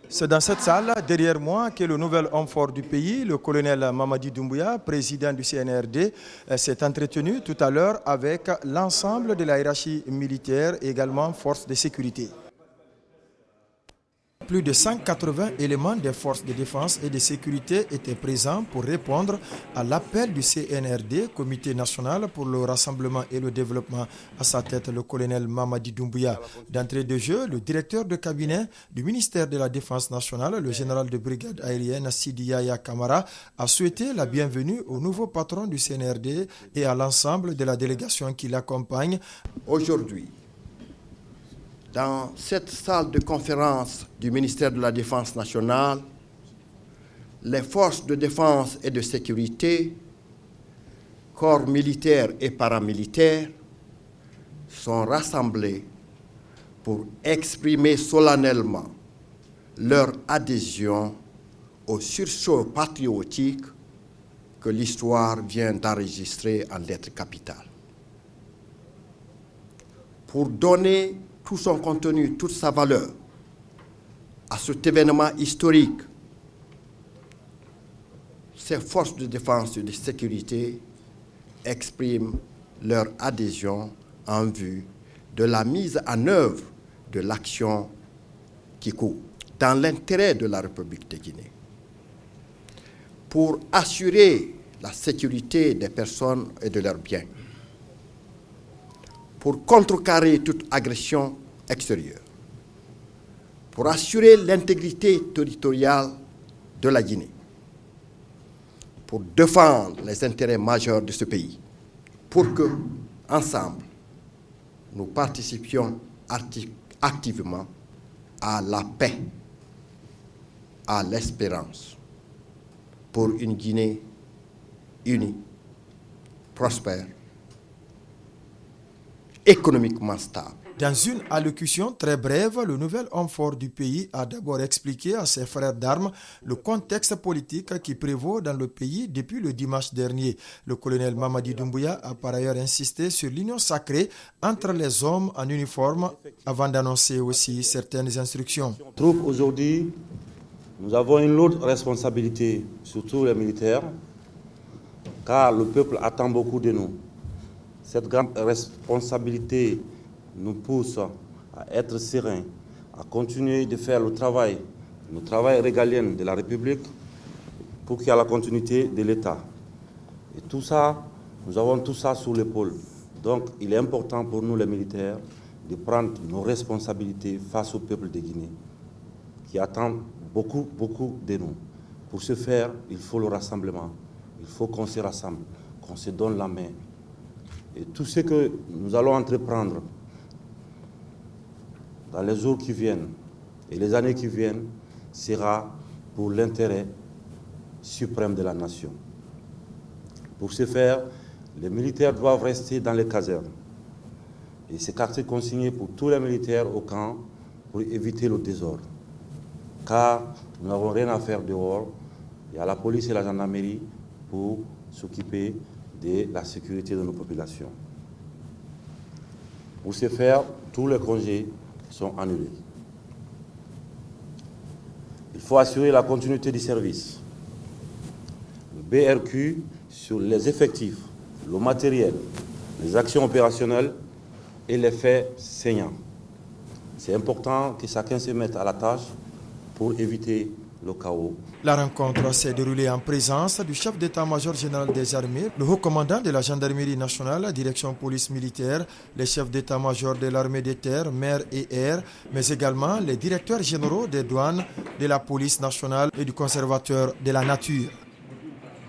C'est dans cette salle, derrière moi, que le nouvel homme fort du pays, le colonel Mamadi Doumbouya, président du CNRD, s'est entretenu tout à l'heure avec l'ensemble de la hiérarchie militaire et également forces de sécurité. Plus de 180 éléments des forces de défense et de sécurité étaient présents pour répondre à l'appel du CNRD, Comité national pour le rassemblement et le développement, à sa tête le colonel Mamadi Doumbouya. D'entrée de jeu, le directeur de cabinet du ministère de la Défense nationale, le général de brigade aérienne Sidi Yaya Kamara, a souhaité la bienvenue au nouveau patron du CNRD et à l'ensemble de la délégation qui l'accompagne. Aujourd'hui, dans cette salle de conférence du ministère de la Défense nationale, les forces de défense et de sécurité, corps militaires et paramilitaires, sont rassemblés pour exprimer solennellement leur adhésion au sursaut patriotique que l'histoire vient d'enregistrer en lettres capitales. Pour donner tout son contenu, toute sa valeur à cet événement historique, ces forces de défense et de sécurité expriment leur adhésion en vue de la mise en œuvre de l'action qui court dans l'intérêt de la République de Guinée pour assurer la sécurité des personnes et de leurs biens, pour contrecarrer toute agression extérieure, pour assurer l'intégrité territoriale de la Guinée, pour défendre les intérêts majeurs de ce pays, pour que, ensemble, nous participions activement à la paix, à l'espérance, pour une Guinée unie, prospère, économiquement stable. Dans une allocution très brève, le nouvel homme fort du pays a d'abord expliqué à ses frères d'armes le contexte politique qui prévaut dans le pays depuis le dimanche dernier. Le colonel Mamadi Doumbouya a par ailleurs insisté sur l'union sacrée entre les hommes en uniforme avant d'annoncer aussi certaines instructions. Aujourd'hui, nous avons une lourde responsabilité, surtout les militaires, car le peuple attend beaucoup de nous. Cette grande responsabilité nous pousse à être sereins, à continuer de faire le travail régalien de la République pour qu'il y ait la continuité de l'État. Et tout ça, nous avons tout ça sous l'épaule. Donc il est important pour nous les militaires de prendre nos responsabilités face au peuple de Guinée qui attend beaucoup de nous. Pour ce faire, il faut le rassemblement, il faut qu'on se rassemble, qu'on se donne la main. Et tout ce que nous allons entreprendre dans les jours qui viennent et les années qui viennent sera pour l'intérêt suprême de la nation. Pour ce faire, les militaires doivent rester dans les casernes. Et ces quartiers consignés pour tous les militaires au camp pour éviter le désordre. Car nous n'avons rien à faire dehors. Il y a la police et la gendarmerie pour s'occuper de la sécurité de nos populations. Pour ce faire, tous les congés sont annulés. Il faut assurer la continuité du service. Le BRQ sur les effectifs, le matériel, les actions opérationnelles et les faits saignants. C'est important que chacun se mette à la tâche pour éviter le chaos. La rencontre s'est déroulée en présence du chef d'état-major général des armées, le haut commandant de la gendarmerie nationale, direction police militaire, les chefs d'état-major de l'armée de terre, mer et air, mais également les directeurs généraux des douanes, de la police nationale et du conservateur de la nature.